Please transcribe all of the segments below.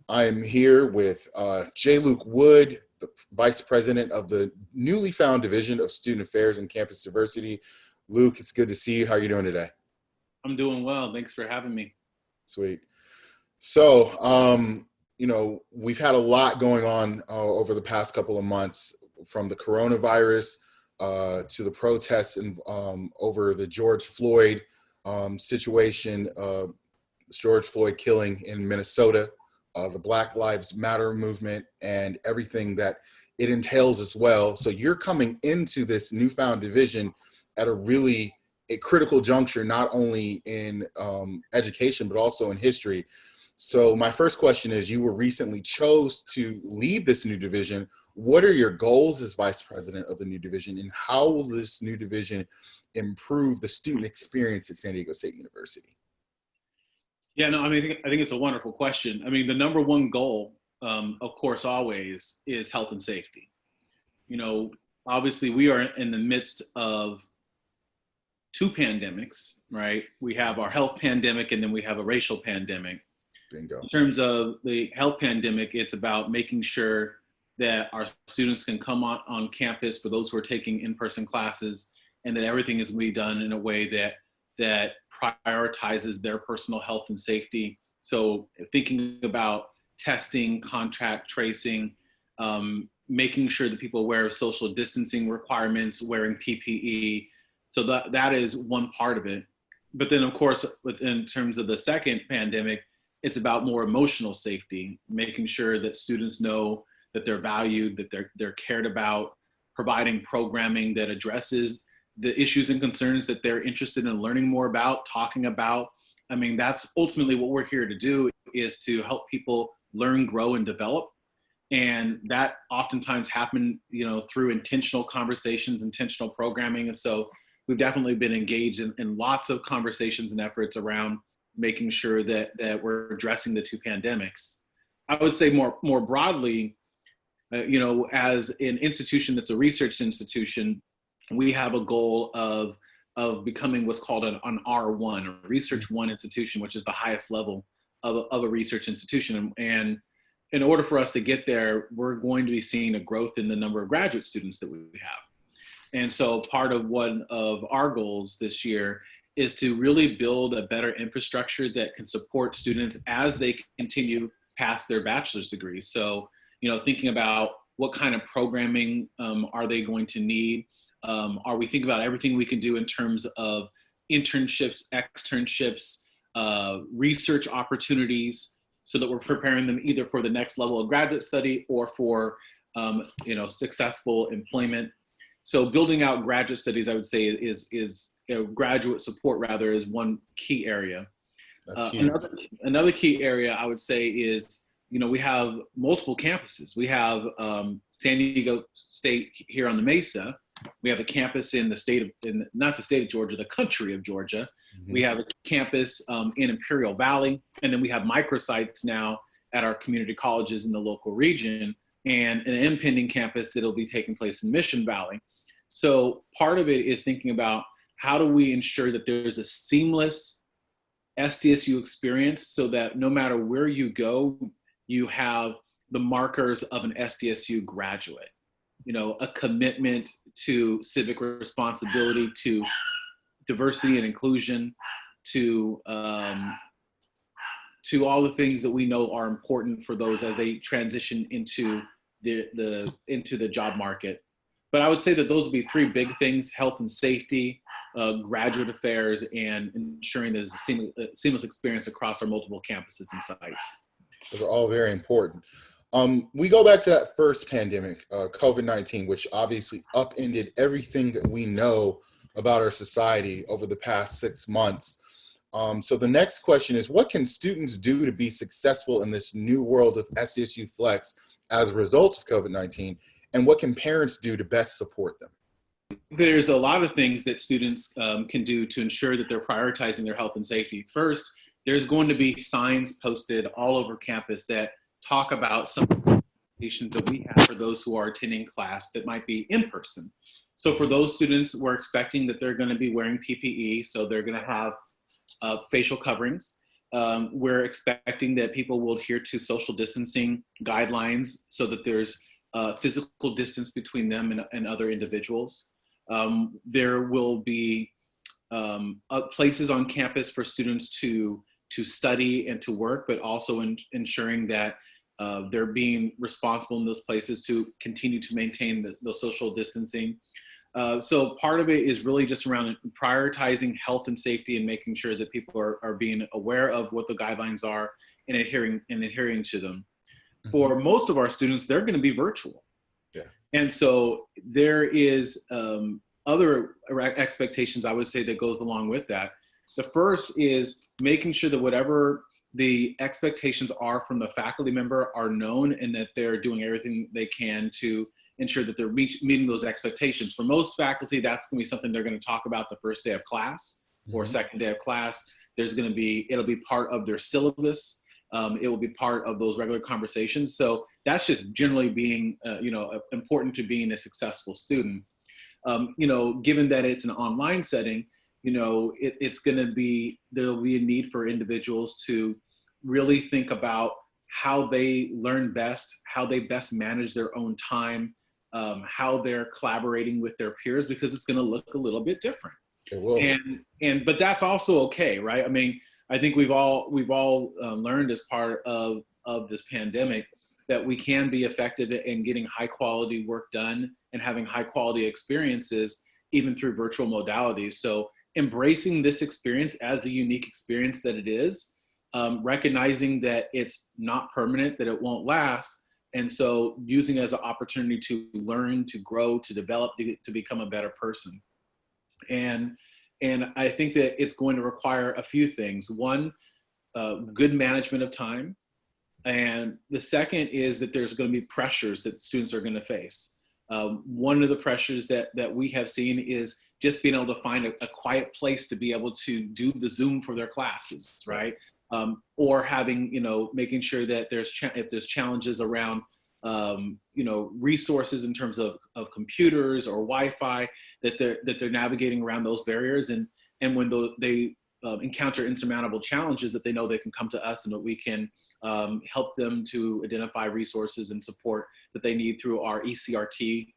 I am here with J. Luke Wood, the Vice President of the newly found Division of Student Affairs and Campus Diversity. Luke, it's good to see you. How are you doing today? I'm doing well. Thanks for having me. Sweet. So, we've had a lot going on over the past couple of months, from the coronavirus to the protests over the George Floyd situation, George Floyd killing in Minnesota, the Black Lives Matter movement, and everything that it entails as well. So you're coming into this newfound division at a critical juncture, not only in education, but also in history. So my first question is, you were recently chose to lead this new division. What are your goals as vice president of the new division, and how will this new division improve the student experience at San Diego State University? Yeah, no, I think it's a wonderful question. I mean, the number one goal, of course, always is health and safety. You know, obviously we are in the midst of two pandemics, right? We have our health pandemic, and then we have a racial pandemic. Bingo. In terms of the health pandemic, it's about making sure that our students can come on campus for those who are taking in-person classes, and that everything is going to be done in a way that prioritizes their personal health and safety. So thinking about testing, contact tracing, making sure that people are aware of social distancing requirements, wearing PPE. So that is one part of it. But then, of course, in terms of the second pandemic, it's about more emotional safety, making sure that students know that they're valued, that they're cared about, providing programming that addresses the issues and concerns that they're interested in learning more about, talking about. I mean, that's ultimately what we're here to do, is to help people learn, grow, and develop. And that oftentimes happen, through intentional conversations, intentional programming. And so we've definitely been engaged in lots of conversations and efforts around making sure that we're addressing the two pandemics. I would say more broadly, as an institution that's a research institution, we have a goal of becoming what's called an R1, a Research 1 institution, which is the highest level of a research institution. And in order for us to get there, we're going to be seeing a growth in the number of graduate students that we have. And so part of one of our goals this year is to really build a better infrastructure that can support students as they continue past their bachelor's degree. So, thinking about what kind of programming are they going to need? Are we thinking about everything we can do in terms of internships, externships, research opportunities, so that we're preparing them either for the next level of graduate study or for successful employment. So building out graduate studies, I would say, is graduate support rather, is one key area. Another key area I would say is, we have multiple campuses. We have San Diego State here on the Mesa. We have a campus in not the state of Georgia, the country of Georgia. Mm-hmm. We have a campus in Imperial Valley, and then we have microsites now at our community colleges in the local region, and an impending campus that'll be taking place in Mission Valley. So part of it is thinking about, how do we ensure that there's a seamless SDSU experience, so that no matter where you go, you have the markers of an SDSU graduate, a commitment to civic responsibility, to diversity and inclusion, to all the things that we know are important for those as they transition into the job market. But I would say that those would be three big things: health and safety, graduate affairs, and ensuring there's a seamless experience across our multiple campuses and sites. Those are all very important. We go back to that first pandemic, COVID-19, which obviously upended everything that we know about our society over the past 6 months. So the next question is, what can students do to be successful in this new world of SDSU Flex as a result of COVID-19? And what can parents do to best support them? There's a lot of things that students can do to ensure that they're prioritizing their health and safety. First, there's going to be signs posted all over campus that talk about some of the limitations that we have for those who are attending class that might be in person. So for those students, we're expecting that they're going to be wearing PPE, so they're going to have facial coverings. We're expecting that people will adhere to social distancing guidelines so that there's physical distance between them and other individuals. There will be places on campus for students to study and to work, but also ensuring that they're being responsible in those places to continue to maintain the social distancing. So part of it is really just around prioritizing health and safety and making sure that people are being aware of what the guidelines are and adhering to them. For most of our students, they're going to be virtual. Yeah. And so there is other expectations, I would say, that goes along with that. The first is making sure that whatever the expectations are from the faculty member are known and that they're doing everything they can to ensure that they're meeting those expectations. For most faculty, that's going to be something they're going to talk about the first day of class or second day of class. It'll be part of their syllabus. It will be part of those regular conversations. So that's just generally being, important to being a successful student. Given that it's an online setting, it's going to be, there'll be a need for individuals to really think about how they learn best, how they best manage their own time, how they're collaborating with their peers, because it's going to look a little bit different. It will. But that's also okay, right? I mean, I think we've all learned as part of this pandemic that we can be effective in getting high quality work done and having high quality experiences, even through virtual modalities. So embracing this experience as the unique experience that it is, recognizing that it's not permanent, that it won't last. And so using it as an opportunity to learn, to grow, to develop, to become a better person. And I think that it's going to require a few things. One, good management of time. And the second is that there's going to be pressures that students are going to face. One of the pressures that we have seen is just being able to find a quiet place to be able to do the Zoom for their classes, right? Or having, making sure that if there's challenges around, resources in terms of computers or Wi-Fi, that they're navigating around those barriers. And when they encounter insurmountable challenges, that they know they can come to us and that we can help them to identify resources and support that they need through our ECRT,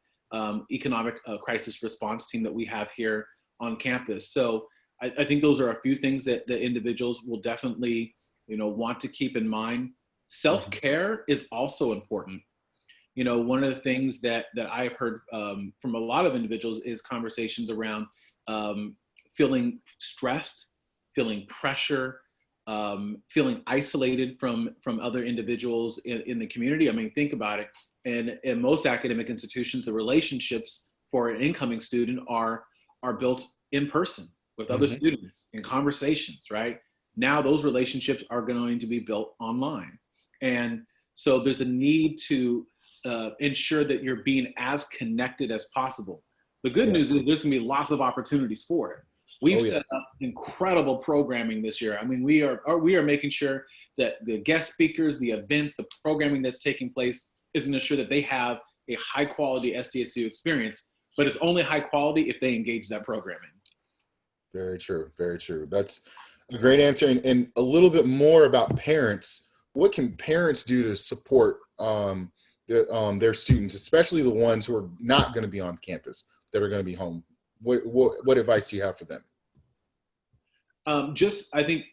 economic crisis response team that we have here on campus. So I think those are a few things that the individuals will definitely, want to keep in mind. Self-care is also important. One of the things that I've heard from a lot of individuals is conversations around feeling stressed, feeling pressure, feeling isolated from other individuals in the community. I mean, think about it. And in most academic institutions, the relationships for an incoming student are built in person with other students in conversations, right? Now those relationships are going to be built online. And so there's a need to ensure that you're being as connected as possible. The good news is there can be lots of opportunities for it. We've set up incredible programming this year. I mean, we are making sure that the guest speakers, the events, the programming that's taking place is to ensure that they have a high quality SDSU experience, but it's only high quality if they engage that programming. Very true. Very true. That's a great answer. And a little bit more about parents. What can parents do to support their students, especially the ones who are not going to be on campus, that are going to be home? What advice do you have for them? I think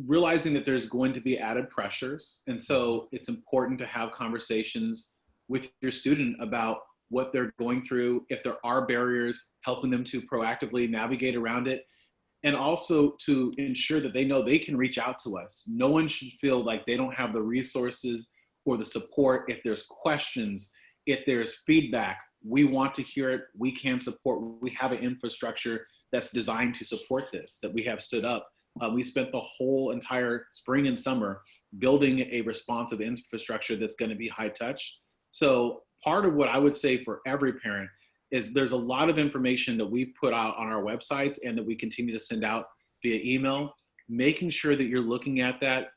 realizing that there's going to be added pressures. And so it's important to have conversations with your student about what they're going through, if there are barriers, helping them to proactively navigate around it. And also to ensure that they know they can reach out to us. No one should feel like they don't have the resources or the support. If there's questions, if there's feedback, we want to hear it. We can support. We have an infrastructure that's designed to support this, that we have stood up. We spent the whole entire spring and summer building a responsive infrastructure that's going to be high touch. So part of what I would say for every parent is there's a lot of information that we put out on our websites and that we continue to send out via email, making sure that you're looking at that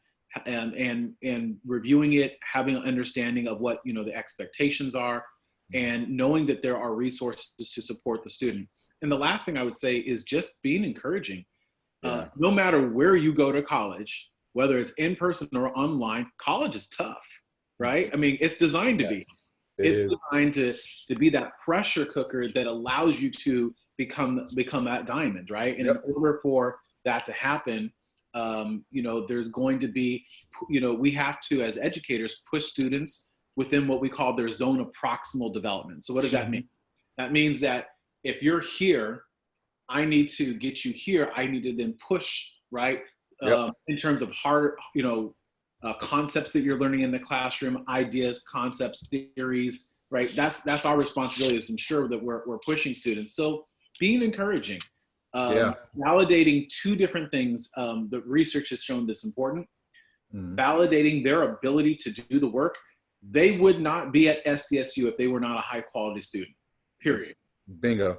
and reviewing it, having an understanding of what the expectations are, and knowing that there are resources to support the student. And the last thing I would say is just being encouraging. No matter where you go to college, whether it's in person or online, college is tough, right? I mean, it's designed to be. Yes, it It's is. designed to be that pressure cooker that allows you to become that diamond, right? And in Yep. order for that to happen, there's going to be, we have to, as educators, push students within what we call their zone of proximal development. So what does that mean? That means that if you're here, I need to get you here. I need to then push, right? Yep. In terms of hard, concepts that you're learning in the classroom, ideas, concepts, theories, right? That's our responsibility, is to ensure that we're pushing students. So being encouraging, Yeah. validating two different things. The research has shown this important. Validating their ability to do the work. They would not be at SDSU if they were not a high quality student, period. Bingo.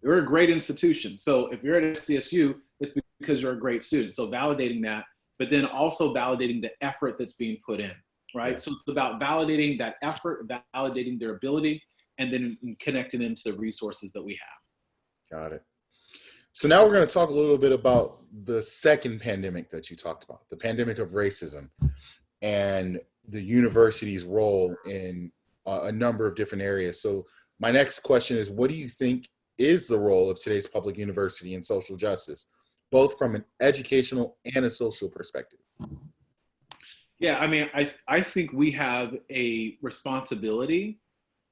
You're a great institution. So if you're at SDSU, it's because you're a great student. So validating that, but then also validating the effort that's being put in, right? Yeah. So it's about validating that effort, validating their ability, and then connecting into the resources that we have. Got it. So now we're going to talk a little bit about the second pandemic that you talked about, the pandemic of racism, and the university's role in a number of different areas. So my next question is, what do you think is the role of today's public university in social justice, both from an educational and a social perspective? Yeah, I mean, I think we have a responsibility,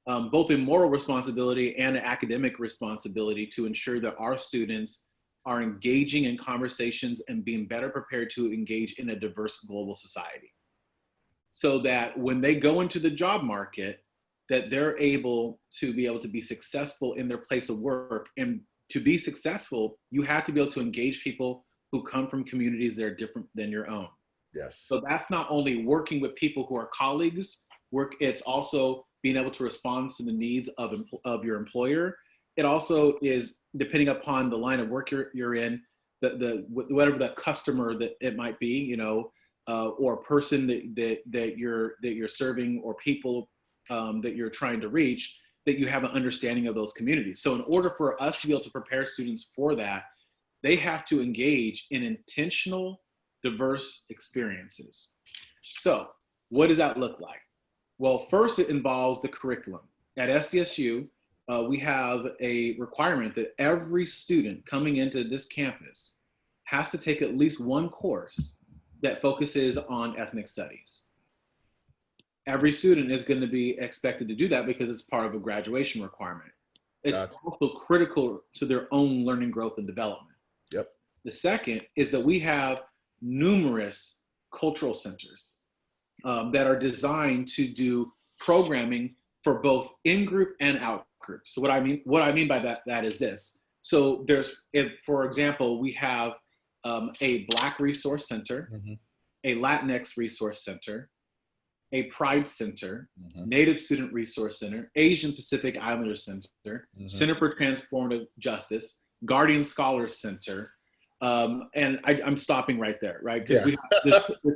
both a moral responsibility and an academic responsibility, to ensure that our students are engaging in conversations and being better prepared to engage in a diverse global society. So that when they go into the job market, that they're able to be successful in their place of work. And to be successful, you have to be able to engage people who come from communities that are different than your own. Yes. So that's not only working with people who are colleagues, it's also being able to respond to the needs of your employer. It also is, depending upon the line of work you're in, whatever the customer that it might be, or person that you're serving, or people that you're trying to reach, that you have an understanding of those communities. So in order for us to be able to prepare students for that, they have to engage in intentional, diverse experiences. So what does that look like? Well, first, it involves the curriculum. At SDSU, we have a requirement that every student coming into this campus has to take at least one course that focuses on ethnic studies. Every student is going to be expected to do that because it's part of a graduation requirement. It's also critical to their own learning growth and development. Yep. The second is that we have numerous cultural centers that are designed to do programming for both in-group and out-group. So what I mean by that is this. So for example, we have a Black Resource Center, a Latinx Resource Center, a Pride Center, Native Student Resource Center, Asian Pacific Islander Center, Center for Transformative Justice, Guardian Scholars Center, and I'm stopping right there, right? Because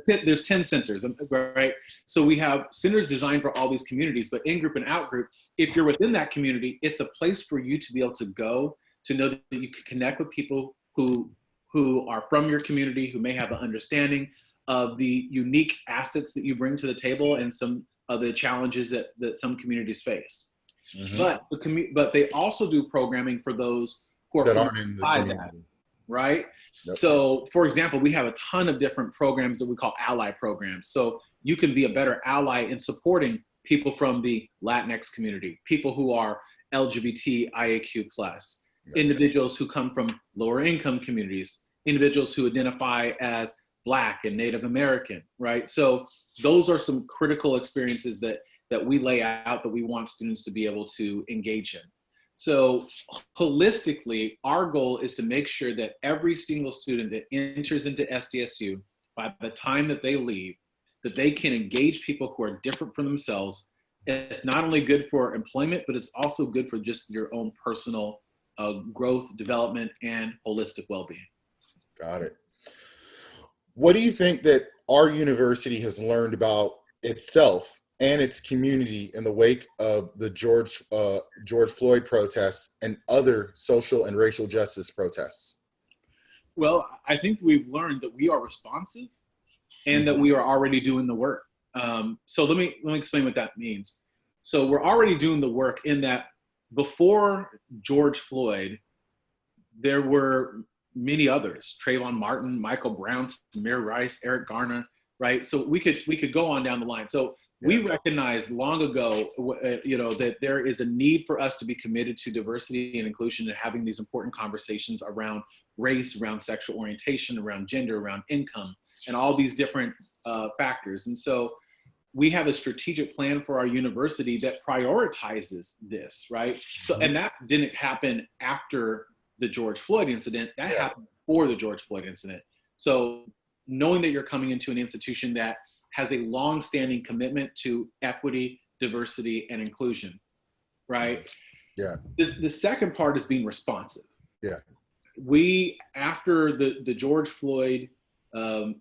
there's 10 centers, right? So we have centers designed for all these communities, but in-group and out-group, if you're within that community, it's a place for you to be able to go, to know that you can connect with people who are from your community, who may have an understanding of the unique assets that you bring to the table and some of the challenges that some communities face. But they also do programming for those who are aren't in the community. Right? Yep. So, for example, we have a ton of different programs that we call ally programs. So you can be a better ally in supporting people from the Latinx community, people who are LGBTIAQ+, individuals who come from lower income communities, individuals who identify as Black and Native American, right? So those are some critical experiences that we lay out that we want students to be able to engage in. So holistically, our goal is to make sure that every single student that enters into SDSU, by the time that they leave, that they can engage people who are different from themselves. It's not only good for employment, but it's also good for just your own personal growth, development, and holistic well-being. Got it. What do you think that our university has learned about itself and its community in the wake of the George Floyd protests and other social and racial justice protests? Well, I think we've learned that we are responsive and that we are already doing the work. So let me explain what that means. So we're already doing the work in that before George Floyd, there were many others: Trayvon Martin, Michael Brown, Tamir Rice, Eric Garner, right? So we could go on down the line. So we recognized long ago, that there is a need for us to be committed to diversity and inclusion and having these important conversations around race, around sexual orientation, around gender, around income, and all these different factors. And so we have a strategic plan for our university that prioritizes this, right? So, and that didn't happen after the George Floyd incident, that happened before the George Floyd incident. So knowing that you're coming into an institution that has a long-standing commitment to equity, diversity, and inclusion, right? Yeah. The second part is being responsive. Yeah. We, after the George Floyd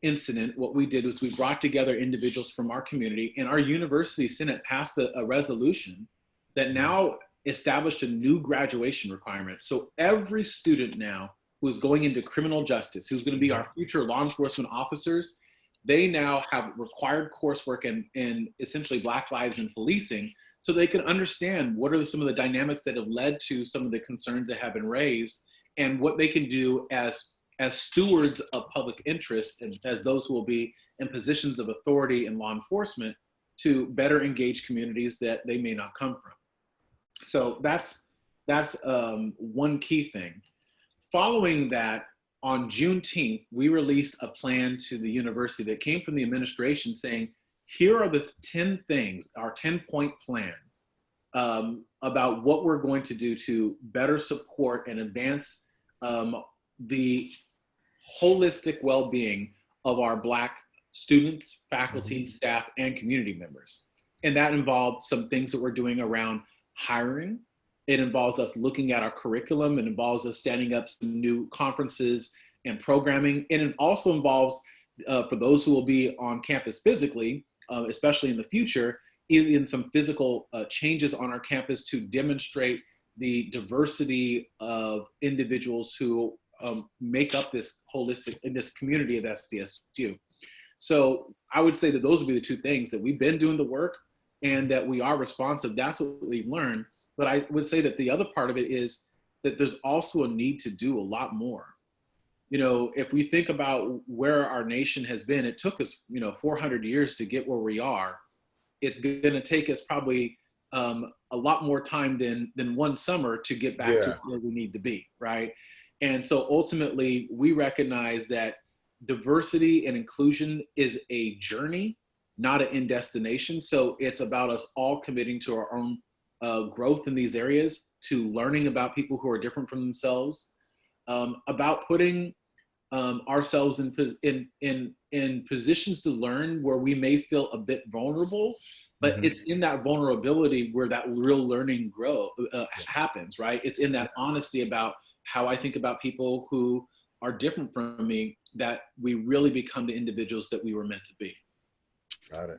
incident, what we did was we brought together individuals from our community, and our university senate passed a resolution that now established a new graduation requirement. So every student now who is going into criminal justice, who's going to be our future law enforcement officers, they now have required coursework in essentially Black lives in policing, so they can understand what are some of the dynamics that have led to some of the concerns that have been raised, and what they can do as stewards of public interest, and as those who will be in positions of authority in law enforcement, to better engage communities that they may not come from. So that's one key thing. Following that, on Juneteenth, we released a plan to the university that came from the administration saying, here are the 10 things, our 10-point plan about what we're going to do to better support and advance the holistic well-being of our Black students, faculty, staff, and community members. And that involved some things that we're doing around hiring. It involves us looking at our curriculum. It involves us standing up some new conferences and programming. And it also involves, for those who will be on campus physically, especially in the future, in some physical changes on our campus to demonstrate the diversity of individuals who make up this holistic, in this community of SDSU. So I would say that those would be the two things, that we've been doing the work and that we are responsive. That's what we've learned. But I would say that the other part of it is that there's also a need to do a lot more. You know, if we think about where our nation has been, it took us, 400 years to get where we are. It's going to take us probably a lot more time than one summer to get back to where we need to be, right? And so ultimately, we recognize that diversity and inclusion is a journey, not an end destination. So it's about us all committing to our own growth in these areas, to learning about people who are different from themselves, about putting ourselves in positions to learn where we may feel a bit vulnerable, but it's in that vulnerability where that real learning happens, right? It's in that honesty about how I think about people who are different from me that we really become the individuals that we were meant to be. Got it.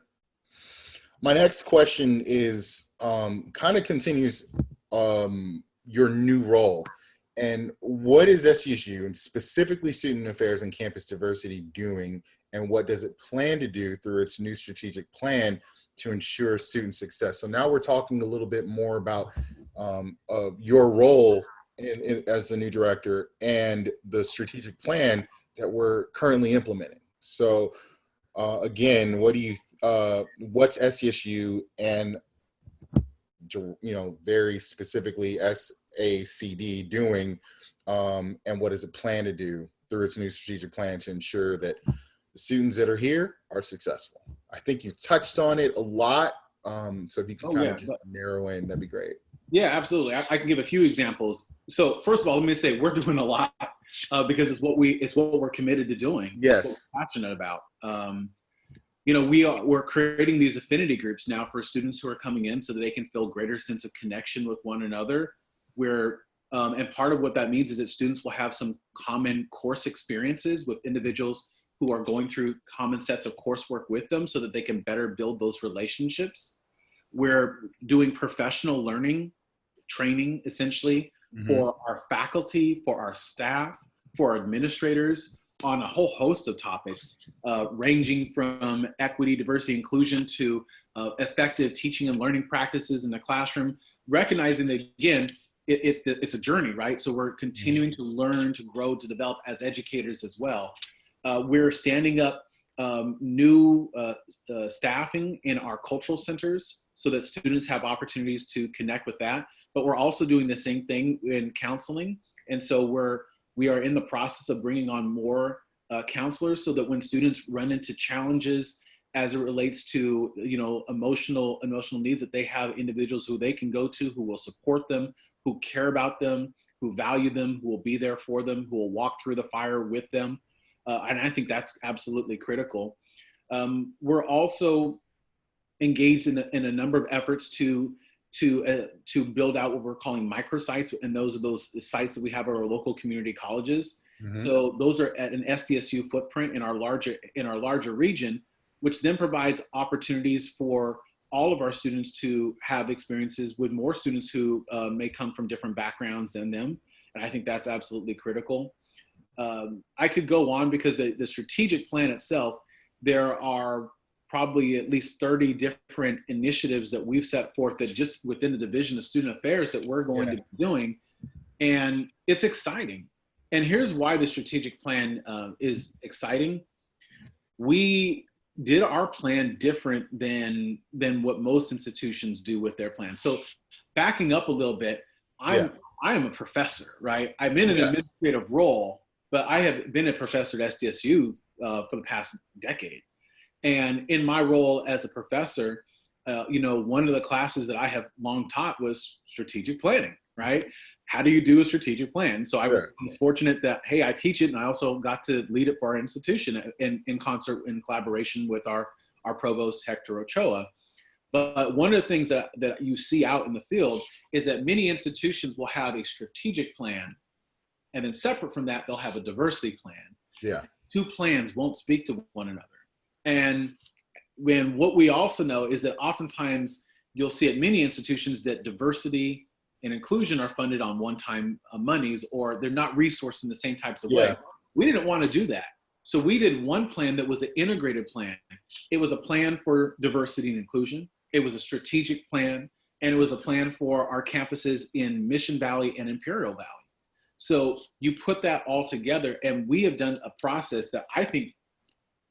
My next question is kind of continues your new role. And what is SUSU, and specifically Student Affairs and Campus Diversity, doing, and what does it plan to do through its new strategic plan to ensure student success? So now we're talking a little bit more about your role as the new director and the strategic plan that we're currently implementing. So again, what's SUSU, and very specifically SACD doing, and what does it plan to do through its new strategic plan to ensure that the students that are here are successful? I think you touched on it a lot, so if you can just narrow in, that'd be great. Yeah, absolutely. I can give a few examples. So first of all, let me say we're doing a lot because it's what we're committed to doing. Yes, it's what we're passionate about. We're creating these affinity groups now for students who are coming in so that they can feel greater sense of connection with one another. And part of what that means is that students will have some common course experiences with individuals who are going through common sets of coursework with them so that they can better build those relationships. We're doing professional learning training, essentially, for our faculty, for our staff, for our administrators, on a whole host of topics, ranging from equity, diversity, inclusion to effective teaching and learning practices in the classroom, recognizing that, again, it's a journey, right? So we're continuing to learn, to grow, to develop as educators as well. We're standing up new staffing in our cultural centers so that students have opportunities to connect with that. But we're also doing the same thing in counseling. And so we are in the process of bringing on more counselors so that when students run into challenges as it relates to, emotional needs, that they have individuals who they can go to, who will support them, who care about them, who value them, who will be there for them, who will walk through the fire with them. And I think that's absolutely critical. We're also engaged in a number of efforts to build out what we're calling microsites, and those are those sites that we have at our local community colleges. Mm-hmm. So those are at an SDSU footprint in our larger region, which then provides opportunities for all of our students to have experiences with more students who may come from different backgrounds than them. And I think that's absolutely critical. I could go on because the strategic plan itself, there are probably at least 30 different initiatives that we've set forth that just within the Division of Student Affairs that we're going to be doing. And it's exciting. And here's why the strategic plan is exciting. We did our plan different than what most institutions do with their plan. So backing up a little bit, I am a professor, right? I'm in an administrative role, but I have been a professor at SDSU for the past decade. And in my role as a professor, one of the classes that I have long taught was strategic planning, right? How do you do a strategic plan? So I was fortunate that, hey, I teach it, and I also got to lead it for our institution in concert, in collaboration with our provost, Hector Ochoa. But one of the things that you see out in the field is that many institutions will have a strategic plan, and then separate from that, they'll have a diversity plan. Yeah. Two plans won't speak to one another. And what we also know is that oftentimes you'll see at many institutions that diversity and inclusion are funded on one-time monies, or they're not resourced in the same types of way. We didn't want to do that. So we did one plan that was an integrated plan. It was a plan for diversity and inclusion. It was a strategic plan, and it was a plan for our campuses in Mission Valley and Imperial Valley. So you put that all together, and we have done a process that I think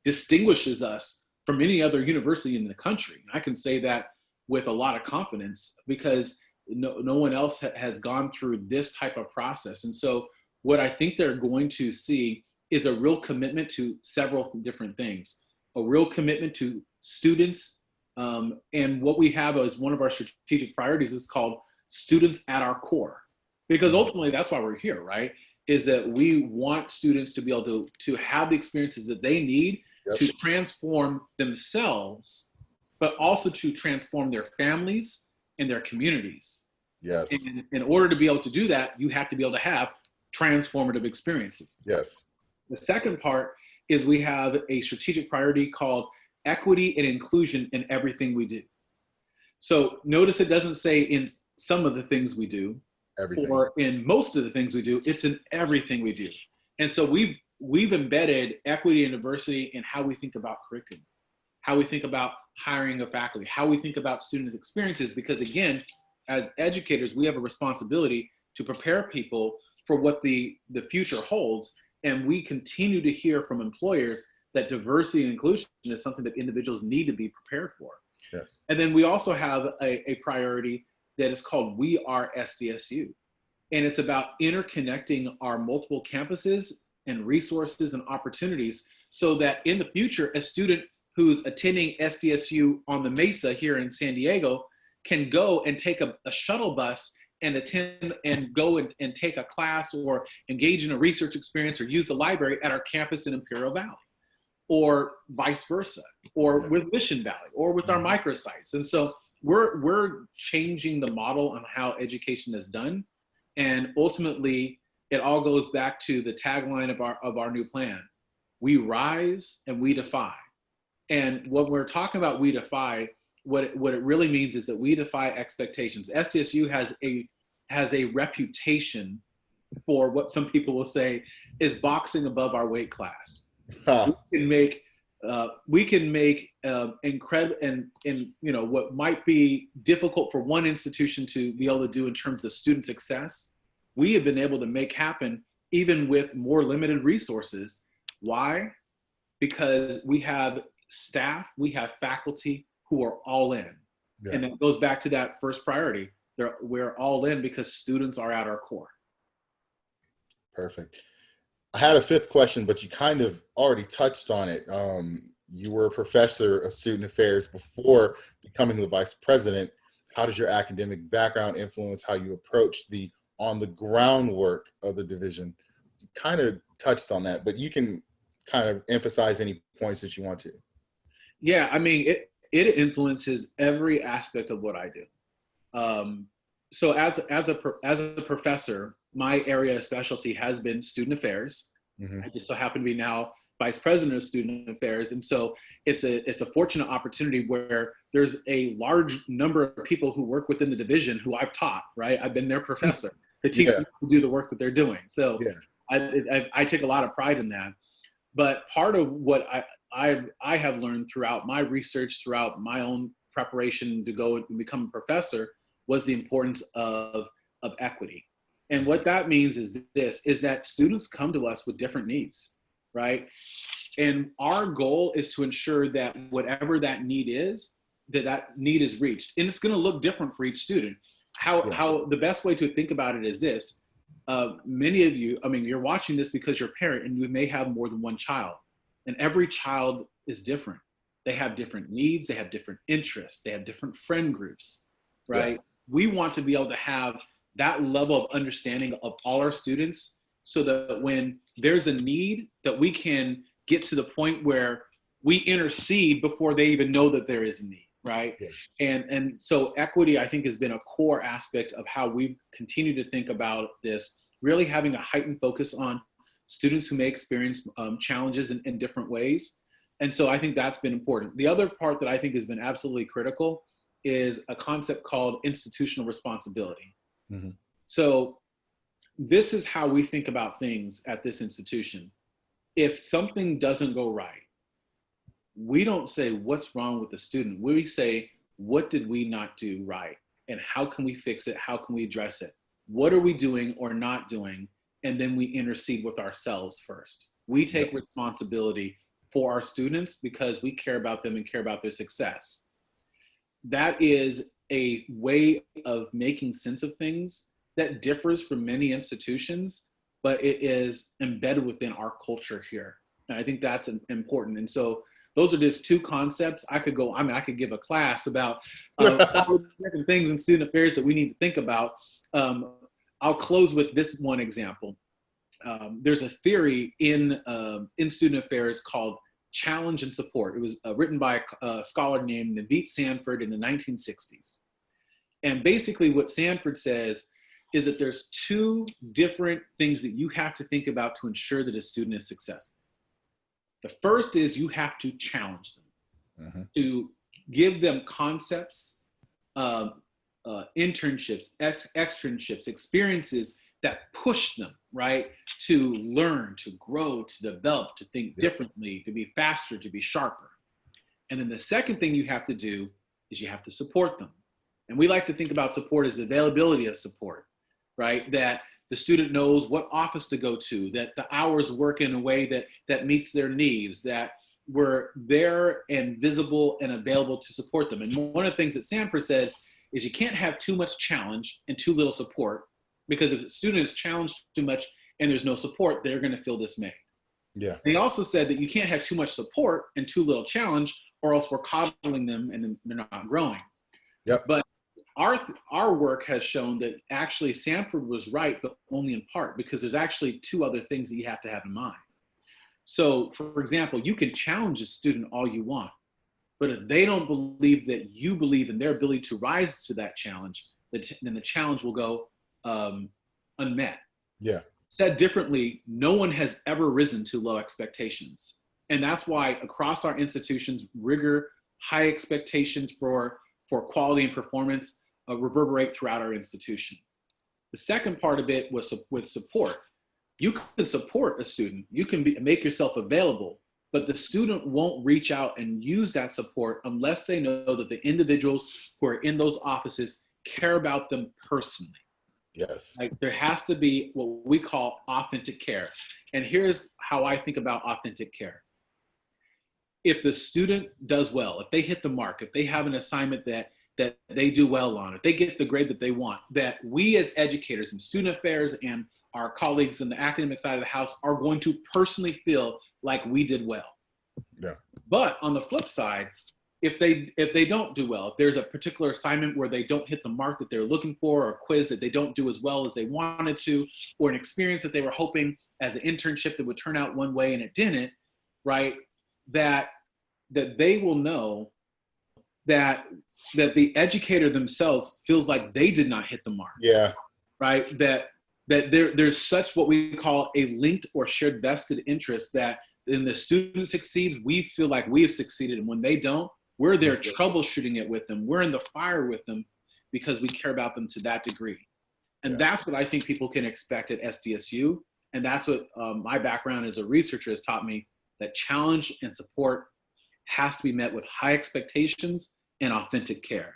distinguishes us from any other university in the country. And I can say that with a lot of confidence because no one else has gone through this type of process. And so what I think they're going to see is a real commitment to several different things, a real commitment to students. And what we have as one of our strategic priorities is called students at our core, because ultimately that's why we're here, right? Is that we want students to be able to have the experiences that they need to transform themselves, but also to transform their families and their communities. Yes. And in order to be able to do that, you have to be able to have transformative experiences. Yes. The second part is we have a strategic priority called equity and inclusion in everything we do. So notice it doesn't say in some of the things we do, everything, or in most of the things we do, it's in everything we do. And so we've embedded equity and diversity in how we think about curriculum, how we think about hiring of faculty, how we think about students' experiences, because again, as educators, we have a responsibility to prepare people for what the future holds. And we continue to hear from employers that diversity and inclusion is something that individuals need to be prepared for. Yes. And then we also have a priority that is called We Are SDSU. And it's about interconnecting our multiple campuses and resources and opportunities so that in the future, a student who's attending SDSU on the Mesa here in San Diego can go and take a shuttle bus and attend and go and take a class or engage in a research experience or use the library at our campus in Imperial Valley, or vice versa, or with Mission Valley, or with our microsites. And so we're changing the model on how education is done. And ultimately, it all goes back to the tagline of our new plan. We rise and we defy. And when we're talking about we defy, what it really means is that we defy expectations. SDSU has a reputation for what some people will say is boxing above our weight class. Huh. We can make incredible and what might be difficult for one institution to be able to do in terms of student success, we have been able to make happen even with more limited resources. Why? Because we have staff, we have faculty who are all in. Yeah. And it goes back to that first priority. We're all in because students are at our core. Perfect. I had a fifth question, but you kind of already touched on it. You were a professor of student affairs before becoming the vice president. How does your academic background influence how you approach the on the ground work of the division? You kind of touched on that, but you can kind of emphasize any points that you want to. Yeah, I mean, it influences every aspect of what I do. So as a professor, my area of specialty has been student affairs. I just so happen to be now vice president of student affairs, and so it's a fortunate opportunity where there's a large number of people who work within the division who I've taught. Right, I've been their professor to teach them to do the work that they're doing. So I take a lot of pride in that. But part of what I have learned throughout my research, throughout my own preparation to go and become a professor, was the importance of equity. And what that means is that students come to us with different needs, right? And our goal is to ensure that whatever that need is, that need is reached. And it's going to look different for each student. How the best way to think about it is this. Many of you, I mean, you're watching this because you're a parent and you may have more than one child. And every child is different. They have different needs, they have different interests, they have different friend groups, right? Yeah. We want to be able to have that level of understanding of all our students so that when there's a need, that we can get to the point where we intercede before they even know that there is a need, right? Yeah. And so equity, I think, has been a core aspect of how we've continued to think about this, really having a heightened focus on students who may experience challenges in different ways. And so I think that's been important. The other part that I think has been absolutely critical is a concept called institutional responsibility. So this is how we think about things at this institution. If something doesn't go right, we don't say what's wrong with the student. We say, what did we not do right? And how can we fix it? How can we address it? What are we doing or not doing? And then we intercede with ourselves first. We take responsibility for our students because we care about them and care about their success. That is a way of making sense of things that differs from many institutions, but it is embedded within our culture here. And I think that's important. And so those are just two concepts. I could give a class about different things in student affairs that we need to think about. I'll close with this one example. There's a theory in student affairs called challenge and support. It was written by a scholar named Naveet Sanford in the 1960s. And basically what Sanford says is that there's two different things that you have to think about to ensure that a student is successful. The first is you have to challenge them, to give them concepts, internships, externships, experiences that push them, right, to learn, to grow, to develop, to think differently, to be faster, to be sharper. And then the second thing you have to do is you have to support them. And we like to think about support as the availability of support, right? That the student knows what office to go to, that the hours work in a way that meets their needs, that we're there and visible and available to support them. And one of the things that Sanford says is you can't have too much challenge and too little support, because if a student is challenged too much and there's no support, they're going to feel dismayed. Yeah. And he also said that you can't have too much support and too little challenge, or else we're coddling them and they're not growing. Yep. But our work has shown that actually Sanford was right, but only in part, because there's actually two other things that you have to have in mind. So, for example, you can challenge a student all you want, but if they don't believe that you believe in their ability to rise to that challenge, then the challenge will go unmet. Yeah. Said differently, no one has ever risen to low expectations. And that's why across our institutions, rigor, high expectations for quality and performance reverberate throughout our institution. The second part of it was with support. You can support a student, you can make yourself available, but the student won't reach out and use that support unless they know that the individuals who are in those offices care about them personally. Yes. Like, there has to be what we call authentic care. And here's how I think about authentic care. If the student does well, if they hit the mark, if they have an assignment that they do well on, if they get the grade that they want, that we as educators in student affairs and our colleagues in the academic side of the house are going to personally feel like we did well. Yeah. But on the flip side, if they don't do well, if there's a particular assignment where they don't hit the mark that they're looking for, or a quiz that they don't do as well as they wanted to, or an experience that they were hoping as an internship that would turn out one way and it didn't, right? That they will know that the educator themselves feels like they did not hit the mark. Yeah. Right? That there's such what we call a linked or shared vested interest that when the student succeeds, we feel like we have succeeded. And when they don't, we're there troubleshooting it with them. We're in the fire with them because we care about them to that degree. And that's what I think people can expect at SDSU. And that's what my background as a researcher has taught me, that challenge and support has to be met with high expectations and authentic care.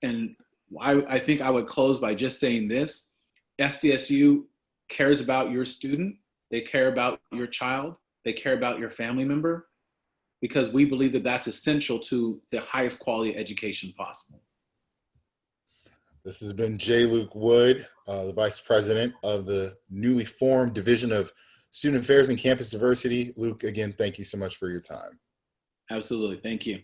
And I think I would close by just saying this: SDSU cares about your student, they care about your child, they care about your family member, because we believe that that's essential to the highest quality education possible. This has been J. Luke Wood, the Vice President of the newly formed Division of Student Affairs and Campus Diversity. Luke, again, thank you so much for your time. Absolutely. Thank you.